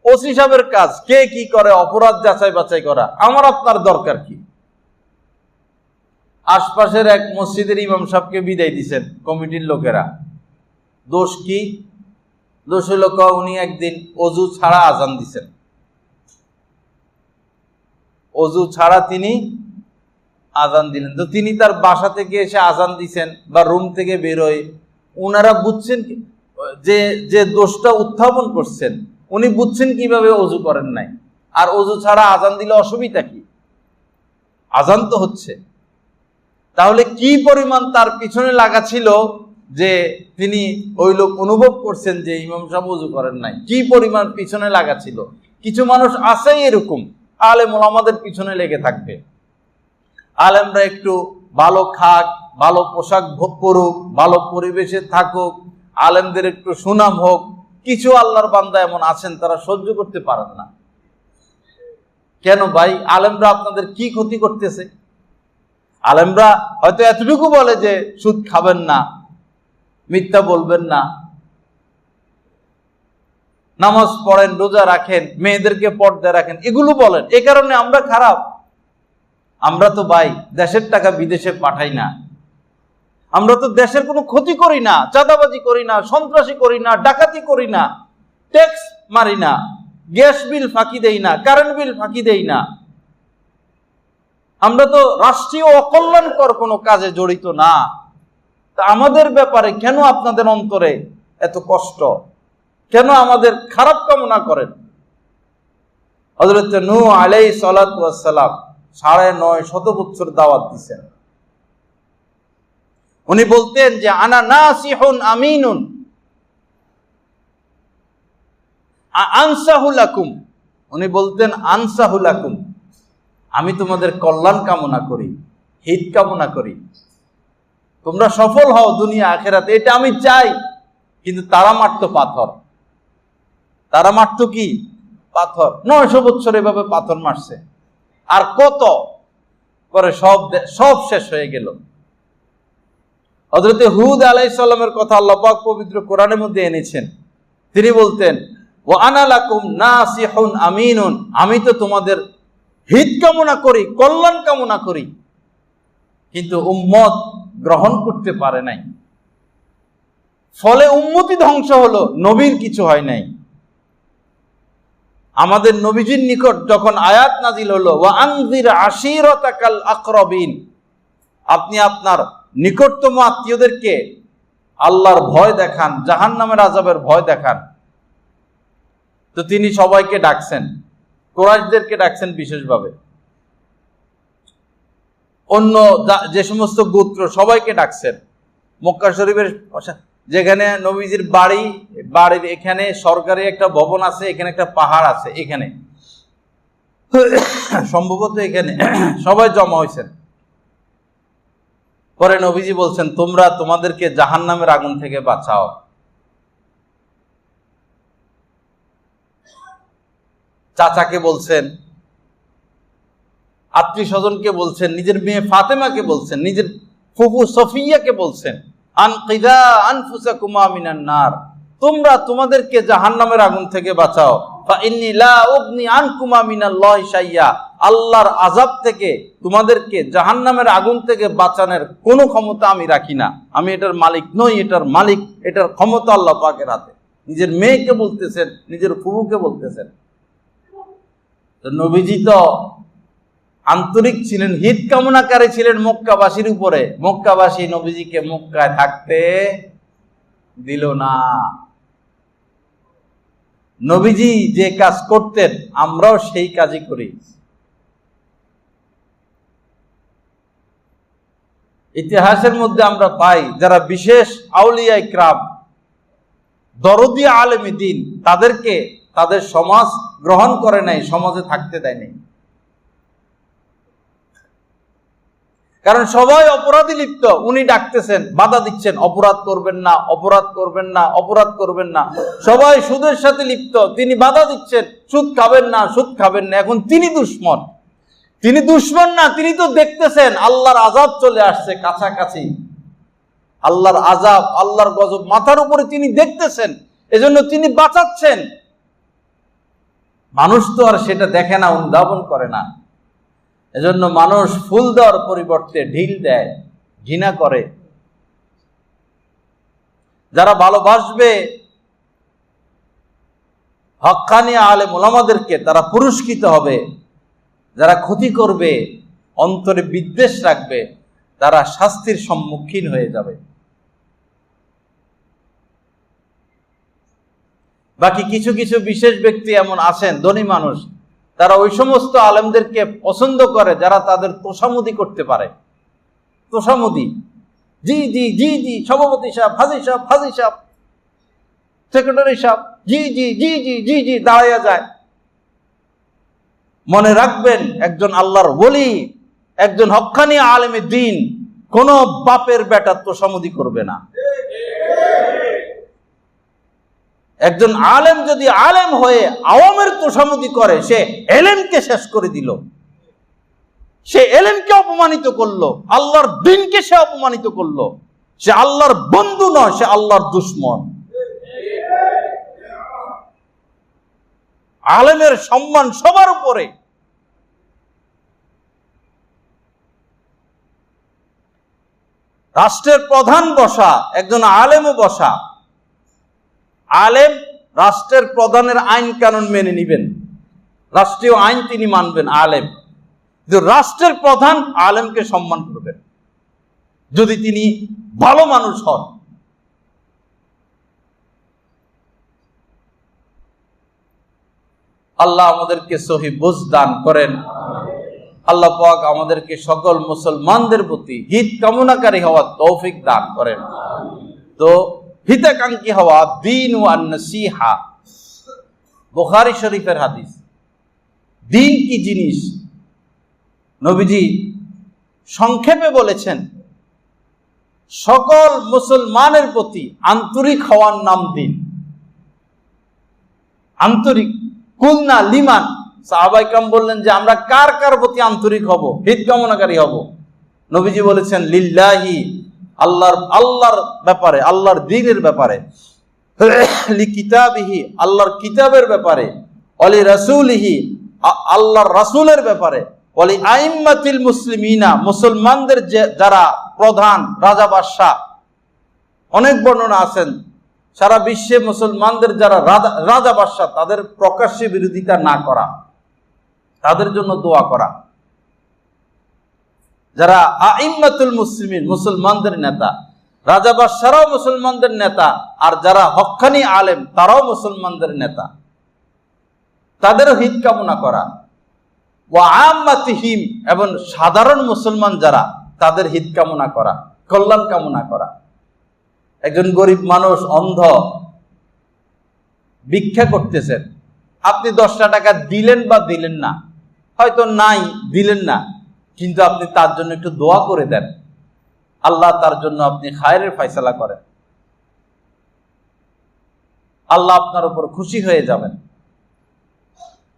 ওসি সাহেবের কাজ কে কি করে অপরাধ যাচাই বাছাই করা, আমার আপনার দরকার কি? আশপাশের এক মসজিদের ইমাম সাহেবকে বিদায় দিছেন কমিটির লোকেরা। দোষ কি? দোষ হলো উনি একদিন অজু ছাড়া আজান দিছেন। অজু ছাড়া তিনি আজান দিলেন। তো তিনি তার বাসা থেকে এসে আজান দিছেন বা রুম থেকে বেরোয়, উনারা বুঝছেন যে যে দোষটা উত্থাপন করছেন উনি বুঝছেন কিভাবে অজু করেন নাই। আর অজু ছাড়া আজান দিলে অসুবিধা কি? আজান তো হচ্ছে। তাহলে কি পরিমাণ তার পিছনে লাগা ছিল যে তিনি ওই লোক অনুভব করছেন যে ইমাম সাহেব ওযু করেন নাই, কি পরিমাণ পিছনে লাগা ছিল। কিছু মানুষ আছেই এরকম, আলেম ওলামাদের পিছনে লেগে থাকবে। আলেমরা একটু ভালো খাক, ভালো পোশাক পরুক, ভালো পরিবেশে থাকুক, আলেমদের একটু সুনাম হোক। কিছু আল্লাহর বান্দা এমন আছেন তারা সহ্য করতে পারেন না। কেন ভাই? আলেমরা আপনাদের কি ক্ষতি করতেছে? আলেমরা হয়তো এতটুকু বলে যে সুদ খাবেন না, মিথ্যা বলবেন না, নামাজ পড়েন, রোজা রাখেন, মেয়েদেরকে পর্দায় রাখেন, এগুলো বলেন। এ কারণে আমরা খারাপ? আমরা তো ভাই দেশের টাকা বিদেশে পাঠাই না, আমরা তো দেশের কোনো ক্ষতি করি না, চাঁদাবাজি করি না, সন্ত্রাসী করি না, ডাকাতি করি না, ট্যাক্স মারি না, গ্যাস বিল ফাঁকি দেই না, কারেন্ট বিল ফাঁকি দেই না। আমরা তো রাষ্ট্রীয় অকল্যাণকর কোনো কাজে জড়িত না। তা আমাদের ব্যাপারে কেন আপনাদের অন্তরে এত কষ্ট? কেন আমাদের খারাপ কামনা করেন? হযরত নূহ আলাইহিস সালাতু ওয়াস সালাম ৯৫০ বছর দাওয়াত দিয়েছেন। উনি বলতেন যে আনা নাসিহুন আমিনুন আনসাহু লাকুম। উনি বলতেন আনসাহু লাকুম, আমি তোমাদের কল্যাণ কামনা করি, হিত কামনা করি, তোমরা সফল হও দুনিয়া আখিরাতে, এটা আমি চাই। কিন্তু তারা মারতো পাথর। তারা মারতো কি? পাথর। ৯০০ বছর এভাবে পাথর মারছে। আর কত পরে সব শেষ হয়ে গেল। হযরত হুদ আলাইহিস সালামের কথা আল্লাহ পাক পবিত্র কোরআনের মধ্যে এনেছেন। তিনি বলতেন ওয়া আনা লাকুম নাসিহুন আমিনুন, আমি তো তোমাদের হিত কামনা করি, কল্যাণ কামনা করি। কিন্তু উম্মত গ্রহণ করতে পারে নাই, ফলে উম্মতি ধ্বংস হলো, নবীর কিছু হয় নাই। আমাদের নবীজির নিকট যখন আয়াত নাজিল হলো ওয়া আনজির আশিরাতাকাল আকরাবিন, আপনি আপনার নিকটতম আত্মীয়দেরকে আল্লাহর ভয় দেখান, জাহান্নামের আযাবের ভয় দেখান। তো তিনি সবাইকে ডাকছেন, কুরাইশদেরকে ডাকছেন বিশেষভাবে, অন্য যে সমস্ত গোত্র সবাইকে ডাকছেন। মক্কা শরীফের যেখানে নবীজির বাড়ির এখানে সরকারি একটা ভবন আছে, এখানে একটা পাহাড় আছে, এখানে সম্ভবত এখানে সবাই জমা হয়েছেন। পরে নবীজি বলছেন তোমরা তোমাদেরকে জাহান্নামের আগুন থেকে বাঁচাও। চাচাকে বলছেন, আত্মীয় স্বজনকে বলছেন, নিজের মেয়ে ফাতেমাকে বলছেন, নিজের ফুফু সফিয়াকে বলছেন আনকিদা আনফুসাকুমা মিনান নার, তোমরা তোমাদেরকে জাহান্নামের আগুন থেকে বাঁচাও। ফা ইন্নী লা উগনি আনকুমা মিনাল্লাহি শাইয়া, আল্লাহর আযাব থেকে তোমাদেরকে জাহান্নামের আগুন থেকে বাঁচানোর কোনো ক্ষমতা আমি রাখি না, আমি এটার মালিক নই, এটার মালিক, এটার ক্ষমতা আল্লাহ পাকের হাতে। নিজের মেয়েকে বলতেছেন, নিজের ফুফুকে বলতেছেন। তো নবীজি তো আন্তরিক ছিলেন, হিত কামনাকারী ছিলেন মক্কাবাসীর উপরে। মক্কাবাসী নবীজিকে মক্কায় থাকতে দিল না। নবীজি যে কাজ করতেন আমরাও সেই কাজই করি। ইতিহাসের মধ্যে আমরা পাই যারা বিশেষ আউলিয়া ইকরাম, দরদি আলেমী দ্বীন, তাদেরকে তাদের সমাজ গ্রহণ করে নাই, সমাজে থাকতে দেয় নাই। কারণ সবাই অপরাধী লিপ্ত, উনি ডাকতেছেন, বাধা দিচ্ছেন, অপরাধ করবেন না, অপরাধ করবেন না, অপরাধ করবেন না। সবাই সুদের সাথে লিপ্ত, তিনি বাধা দিচ্ছেন, সুদ খাবেন না, সুদ খাবেন না। এখন তিনি দুশমন, তিনি দুশমন না, তিনি তো দেখতেছেন আল্লাহর আযাব চলে আসছে কাছাকাছি, আল্লাহর আযাব, আল্লাহর গজব মাথার উপরে তিনি দেখতেছেন, এজন্য তিনি বাঁচাচ্ছেন। মানুষ তো আর সেটা দেখে না, অনুধাবন করে না। এজন্য মানুষ ফুল দেওয়ার পরিবর্তে ঢিল দেয়, ঘৃণা করে। যারা ভালোবাসবে হক্কানি আলেম ওলামাদেরকে, তারা পুরস্কৃত হবে। যারা ক্ষতি করবে, অন্তরে বিদ্বেষ রাখবে, তারা শাস্তির সম্মুখীন হয়ে যাবে। বাকি কিছু কিছু বিশেষ ব্যক্তি এমন আছেন, ধনী মানুষ, তারা ওই সমস্ত আলেমদেরকে পছন্দ করে যারা তাদের তোষামোদি করতে পারে। তোষামোদি, জি জি জি জি, সভাপতি সাহেব, হাজি সাহেব, হাজি সাহেব, সেক্রেটারি সাহেব, জি জি জি জি জি জি, দাঁড়াইয়া যায়। মনে রাখবেন, একজন আল্লাহর ওলি, একজন হক্কানি আলেমে দ্বীন কোন বাপের বেটা তোষামোদি করবে না। একজন আলেম যদি আলেম হয়ে আওয়ামের তোষামোদি করে, সে এলেমকে শেষ করে দিল, সে এলেমকে অপমানিত করলো, আল্লাহর দ্বীনকে সে অপমানিত করলো। সে আল্লাহর বন্ধু নয়, সে আল্লাহর দুশমন। আলেমের সম্মান সবার উপরে। রাষ্ট্রের প্রধান বসা, একজন আলেমও বসা। আলেম রাষ্ট্রের প্রধানের আইন কানুন মেনে নিবেন, রাষ্ট্রীয় আইন তিনি মানবেন। আলেম রাষ্ট্রের প্রধান, আলেমকে সম্মান করবেন যদি তিনি ভালো মানুষ হন। আল্লাহ আমাদেরকে সহি বুঝ দান করেন। আল্লাহ পাক আমাদেরকে সকল মুসলমানদের প্রতি হিত কামনাকারী হওয়ার তৌফিক দান করেন। তো হিতাকাঙ্ক্ষী হওয়া, দ্বীন ওয়ান নসিহা, বুখারী শরীফের হাদিস। দ্বীন কি জিনিস নবীজি সংক্ষেপে বলেছেন, সকল মুসলমানের প্রতি আন্তরিক হওয়ার নাম দ্বীন। আন্তরিক, কুলনা লিমান, সাহাবায়ে কেরাম বললেন যে আমরা কার কার প্রতি আন্তরিক হব, হিত কামনাকারী হব? নবীজি বলেছেন লিল্লাহি, আল্লাহর ব্যাপারে, আল্লাহর দ্বীনের ব্যাপারে, লিকিতাবিহি, আল্লাহর কিতাবের ব্যাপারে, ওয়ালি রাসূলিহি, আল্লাহর রাসূলের ব্যাপারে, ওয়ালি আইম্মাতিল মুসলিমিনা, মুসলমানদের যারা প্রধান রাজা বাদশাহ। অনেক বর্ণনা আছেন, সারা বিশ্বে মুসলমানদের যারা রাজা বাদশাহ, তাদের প্রকাশ্যে বিরোধিতা না করা, তাদের জন্য দোয়া করা। যারা আইম্মাতুল মুসলিমিন, মুসলমানদের নেতা, রাজা বাদশাহরাও মুসলমানদের নেতা, আর যারা হক্কানি আলেম তারাও মুসলমানদের নেতা, তাদেরও হিত কামনা করা। ওয়া আম্মাতিহিম, এবং সাধারণ মুসলমান যারা, তাদের হিত কামনা করা, কল্যাণ কামনা করা। একজন গরিব মানুষ, অন্ধ, ভিক্ষা করতেছেন, আপনি 10টা টাকা দিলেন বা দিলেন না, হয়তো নাই, দিলেন না, কিন্তু আপনি তার জন্য একটু দোয়া করে দেন, আল্লাহ তার জন্য আপনি খায়রের ফয়সালা করেন, আল্লাহ আপনার উপর খুশি হয়ে যাবেন।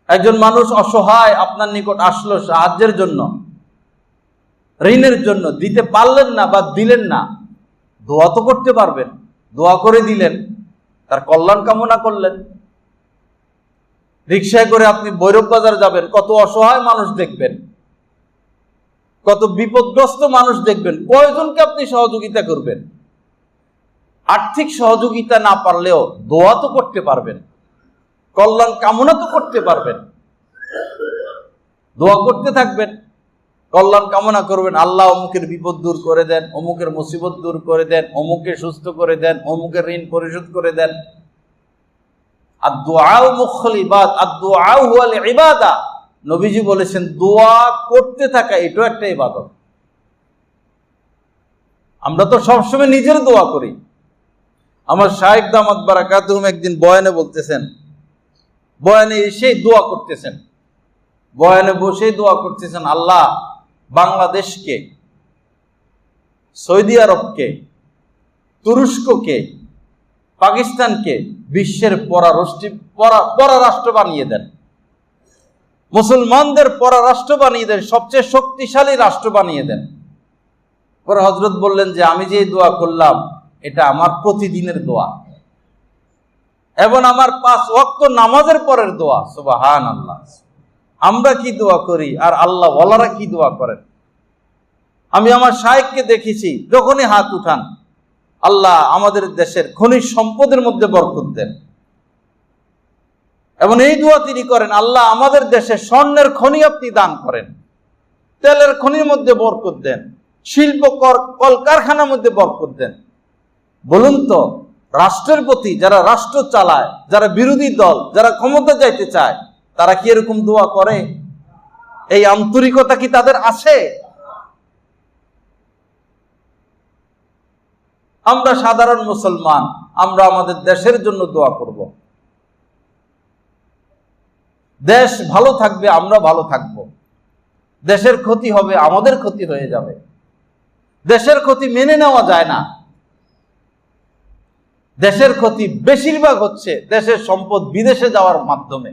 একজন মানুষ অসহায়, আপনার নিকট আসলো সাহায্যের জন্য, ঋণের জন্য, দিতে পারলেন না বা দিলেন না, দোয়া তো করতে পারবেন, দোয়া করে দিলেন, তার কল্যাণ কামনা করলেন। রিকশায় করে আপনি ভৈরব বাজার যাবেন, কত অসহায় মানুষ দেখবেন, কত বিপদগ্রস্ত মানুষ দেখবেন, কয়জনকে আপনি সহযোগিতা করবেন? আর্থিক সহযোগিতা না পারলেও দোয়া তো করতে পারবেন, কল্যাণ কামনা তো করতে পারবেন। দোয়া করতে থাকবেন, কল্যাণ কামনা করবেন, আল্লাহ অমুকের বিপদ দূর করে দেন, অমুকের মুসিবত দূর করে দেন, অমুকে সুস্থ করে দেন, অমুকের ঋণ পরিশোধ করে দেন। আদ-দুআউ মুখল ইবাদ, আদ-দুআউ হুয়াল ইবাদা। নবীজি বলেছেন দোয়া করতে থাকা এটাও একটা ইবাদত। আমরা তো সবসময় নিজের দোয়া করি। আমার শায়েখ দামাত বারাকাতুহুম একদিন বয়ানে বলতেছেন, বয়ানে এসেই দোয়া করতেছেন, বয়ানে বসেই দোয়া করতেছেন, আল্লাহ বাংলাদেশকে, সৌদি আরবকে, তুরস্ককে, পাকিস্তানকে বিশ্বের পরারাষ্ট্র বানিয়ে দেন, মুসলমানদের পরারাষ্ট্র বানিয়ে দেন, সবচেয়ে শক্তিশালী রাষ্ট্র বানিয়ে দেন। পরে হযরত বললেন যে আমি যে দোয়া করলাম এটা আমার প্রতিদিনের দোয়া এবং আমার 5 ওয়াক্ত নামাজের পরের দোয়া। সুবহানাল্লাহ। আমরা কি দোয়া করি আর আল্লাহ ওয়ালারা কি দোয়া করেন। আমি আমার শায়েখকে দেখেছি যখনই হাত উঠান, আল্লাহ আমাদের দেশের খনিজ সম্পদের মধ্যে বরকত দেন, এবং এই দোয়া তিনি করেন, আল্লাহ আমাদের দেশে স্বর্ণের খনি আপনি দান করেন, তেলের খনির মধ্যে বরকত দেন, শিল্প কলকারখানার মধ্যে বরকত দেন। বলুন তো, রাষ্ট্রের প্রতি যারা রাষ্ট্র চালায়, যারা বিরোধী দল, যারা ক্ষমতা যাইতে চায়, তারা কি এরকম দোয়া করে? এই আন্তরিকতা কি তাদের আছে? আমরা সাধারণ মুসলমান, আমরা আমাদের দেশের জন্য দোয়া করব। দেশ ভালো থাকবে, আমরা ভালো থাকব। দেশের ক্ষতি হবে, আমাদের ক্ষতি হয়ে যাবে। দেশের ক্ষতি মেনে নেওয়া যায় না। দেশের ক্ষতি বেশিরভাগ হচ্ছে দেশের সম্পদ বিদেশে যাওয়ার মাধ্যমে।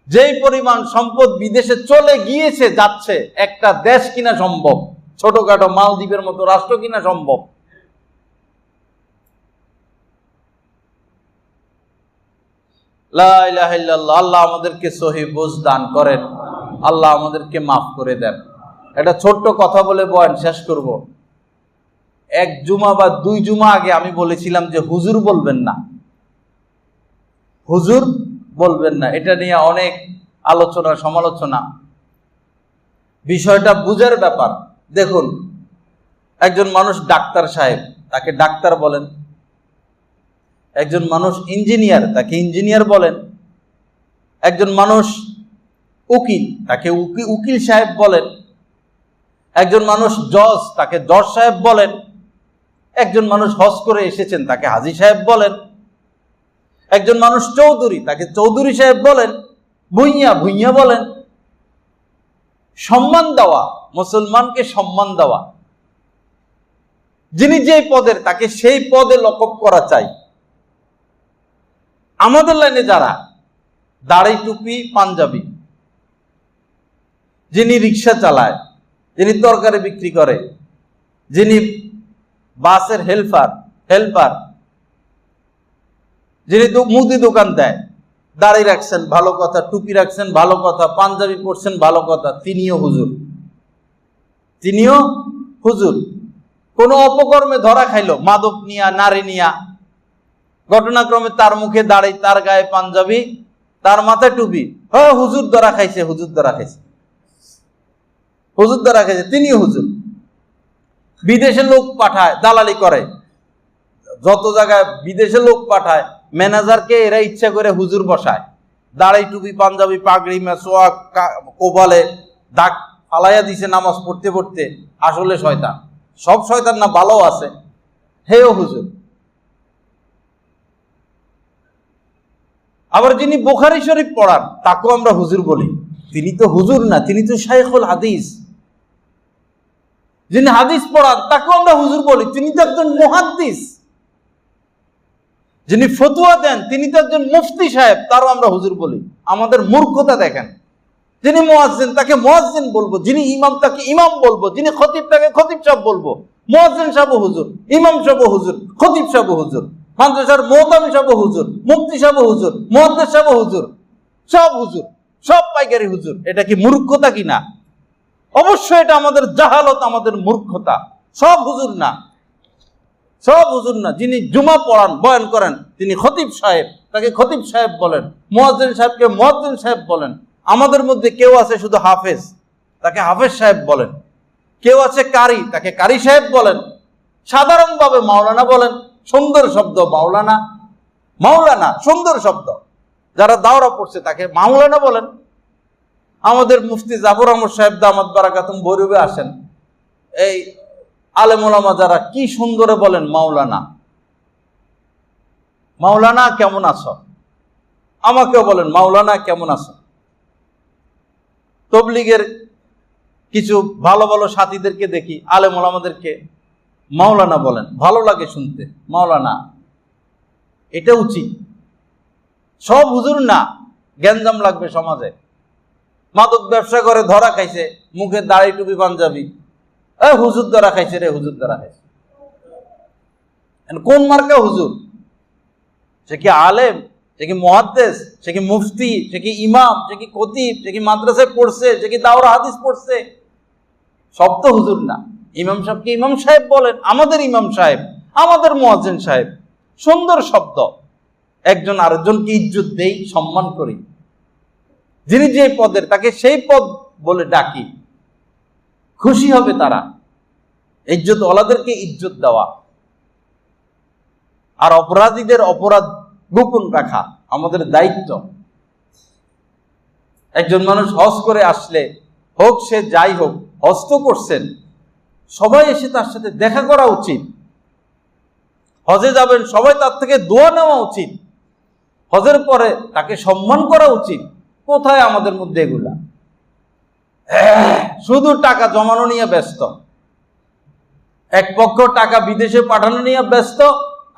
যেই পরিমাণ সম্পদ বিদেশে চলে গিয়েছে, যাচ্ছে, একটা দেশ কিনা সম্ভব, ছোটখাটো মালদ্বীপের মতো রাষ্ট্র কিনা সম্ভব। লা ইলাহা ইল্লাল্লাহ। আল্লাহ আমাদেরকে সহিহ বুঝ দান করেন, আল্লাহ আমাদেরকে মাফ করে দেন। একটা ছোট্ট কথা বলে বয়ান শেষ করব। 1 জুমা বা 2 জুমা আগে আমি বলেছিলাম যে হুজুর বলবেন না, হুজুর বলবেন না। এটা নিয়ে অনেক আলোচনা সমালোচনা। বিষয়টা বুঝার ব্যাপার। দেখুন, একজন মানুষ ডাক্তার সাহেব, তাকে ডাক্তার বলেন। একজন মানুষ ইঞ্জিনিয়ার, তাকে ইঞ্জিনিয়ার বলেন। একজন মানুষ উকিল, তাকে উকিল সাহেব বলেন। একজন মানুষ জজ, তাকে জজ সাহেব বলেন। একজন মানুষ হজ করে এসেছেন, তাকে হাজী সাহেব বলেন। একজন মানুষ চৌধুরী, তাকে চৌধুরী সাহেব বলেন। ভুইয়া, ভুইয়া বলেন। সম্মান দেওয়া, মুসলমানকে সম্মান দেওয়া। যিনি যেই পদের, তাকে সেই পদে লকব করা চাই। আমাদের লাইনে যারা দাড়ি, টুপি, পাঞ্জাবি, যিনি রিক্সা চালায়, যিনি তরকারি বিক্রি করে, যিনি বাসের হেল্পার, যিনি মুদি দোকান দেয়, দাড়ি রাখছেন ভালো কথা, টুপি রাখছেন ভালো কথা, পাঞ্জাবি পরছেন ভালো কথা, তিনিও হুজুর। তিনিও হুজুর। কোন অপকর্মে ধরা খাইলো, মাদক নিয়া, নারী নিয়া, ঘটনাক্রমে তার মুখে দাড়ি, তার গায়ে পাঞ্জাবি, তার মাথায় টুপি, হুজুর ধরা খাইছে, হুজুর ধরা খাইছে, হুজুর ধরা খাইছে, তিনিও হুজুর। বিদেশে লোক পাঠায়, দালালি করে, যত জায়গায় বিদেশে লোক পাঠায়, ম্যানেজারকে এরা ইচ্ছা করে হুজুর বসায়। দাড়ি, টুপি, পাঞ্জাবি, পাগড়ি, মেসোয়া, কোবালে দাগ ফালাইয়া দিছে নামাজ পড়তে পড়তে, আসলে শয়তান। সব শয়তান না, ভালো আছে, হেও হুজুর। আবার যিনি বুখারী শরীফ পড়ান, তাকেও আমরা হুজুর বলি। তিনি তো হুজুর না, তিনি তো শাইখুল হাদিস। যিনি হাদিস পড়ান, তাকেও আমরা হুজুর বলি, তিনি তো একজন মুহাদ্দিস। যিনি ফতোয়া দেন, তিনি তো একজন মুফতি সাহেব, তারও আমরা হুজুর বলি। আমাদের মূর্খতা দেখেন। যিনি মুয়াজ্জিন, তাকে মুয়াজ্জিন বলবো। যিনি ইমাম, তাকে ইমাম বলবো। যিনি খতিব, তাকে খতিব সাহেব বলবো। মুয়াজ্জিন সাহেব হুজুর, ইমাম সাহেব হুজুর, খতিব সাহেব হুজুর, মাদ্রাসার মুহতামিম সাহেব হুজুর, মুফতি সাহেব হুজুর, মুহাদ্দিস সাহেব হুজুর, সব হুজুর, সব পাইকারি হুজুর। এটা কি মূর্খতা কিনা? অবশ্যই এটা আমাদের জাহালত, আমাদের মূর্খতা। সব হুজুর না, সব হুজুর না। যিনি জুমা পড়ান, বয়ান করেন, তিনি খতিব সাহেব, তাকে খতিব সাহেব বলেন। মুয়াজ্জিন সাহেবকে মুয়াজ্জিন সাহেব বলেন। আমাদের মধ্যে কেউ আছে শুধু হাফেজ, তাকে হাফেজ সাহেব বলেন। কেউ আছে কারি, তাকে কারি সাহেব বলেন। সাধারণভাবে মাওলানা বলেন, সুন্দর শব্দ মাওলানা। মাওলানা সুন্দর শব্দ। যারা দাওরা পড়ছে তাকে মাওলানা বলেন। আমাদের মুফতি জাফর আহমদ সাহেব দামাত বারাকাতুম বরুবে আসেন, এই আলেম ওলামা যারা কি সুন্দরে বলেন মাওলানা। মাওলানা কেমন আছো, আমাকেও বলেন মাওলানা কেমন আছো। তবলিগের কিছু ভালো ভালো সাথীদেরকে দেখি, আলেম ওলামাদেরকে মাওলানা বলেন, ভালো লাগে শুনতে। মাওলানা এটা উচিত। সব হুজুর না, গ্যাঞ্জাম লাগবে সমাজে। মাদক ব্যবসা করে ধরা খাইছে, মুখে দাড়ি টুপি পাঞ্জাবি, হুজুর ধরা খাইছে রে, হুজুর ধরা খাইছে। কোন মার্কা হুজুর? সে কি আলেম, সে কি মুহাদ্দিস, সে কি মুফতি, সে কি ইমাম, সে কি খতিব, সে কি মাদ্রাসায় পড়ছে, সে কি দাওরা হাদিস পড়ছে? সব তো হুজুর না। ইমাম সাহেবকে ইমাম সাহেব বলেন, আমাদের ইমাম সাহেব, আমাদের মুয়াজ্জিন সাহেব। সুন্দর শব্দ। একজন আরেকজনকে ইজ্জত দেই, সম্মান করি। যিনি যে পদের তাকে সেই পদ বলে ডাকি, খুশি হবে তারা। ইজ্জত ওয়ালাদেরকে ইজ্জত দেওয়া, আর অপরাধীদের অপরাধ গোপন রাখা আমাদের দায়িত্ব। একজন মানুষ হজ করে আসলে, হোক সে যাই হোক, হজ তো করছেন, সবাই এসে তার সাথে দেখা করা উচিত। হজে যাবেন, সবাই তার থেকে দোয়া নেওয়া উচিত। হজের পরে তাকে সম্মান করা উচিত। কোথায় আমাদের মধ্যে এগুলা? শুধু টাকা জমানো নিয়ে ব্যস্ত, এক পক্ষ টাকা বিদেশে পাঠানো নিয়ে ব্যস্ত,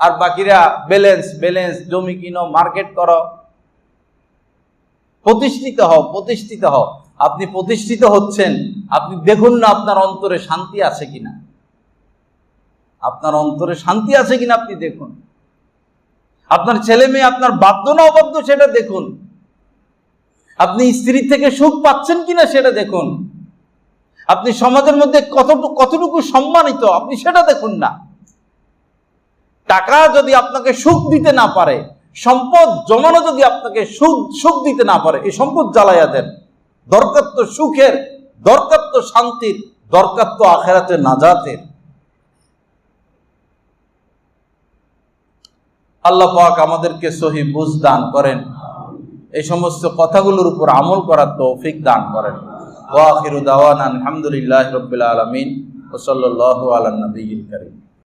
আর বাকিরা ব্যালেন্স, জমি কিনো, মার্কেট করো। প্রতিষ্ঠিত হও, প্রতিষ্ঠিত হও। আপনি প্রতিষ্ঠিত হচ্ছেন, আপনি দেখুন না আপনার অন্তরে শান্তি আছে কিনা। আপনার অন্তরে শান্তি আছে কিনা আপনি দেখুন। আপনার ছেলে মেয়ে আপনার বাধ্য না অবাধ্য সেটা দেখুন। আপনি স্ত্রী থেকে সুখ পাচ্ছেন কিনা সেটা দেখুন। আপনি সমাজের মধ্যে কতটুকু সম্মানিত আপনি সেটা দেখুন না। টাকা যদি আপনাকে সুখ দিতে না পারে, সম্পদ জমানো যদি আপনাকে সুখ দিতে না পারে, এই সম্পদ জ্বালাইয়া দেন। দরকার তো সুখের, দরকার তো শান্তির, দরকার তো আখিরাতের নাজাতের। আল্লাহ পাক আমাদেরকে সহি বুঝ দান করেন, এই সমস্ত কথাগুলোর উপর আমল করার তৌফিক দান করেন। ওয়া আখিরু দাওয়ানা আলহামদুলিল্লাহি রাব্বিল আলামিন ওয়া সাল্লাল্লাহু আলা নবিয়্যিল কারীম।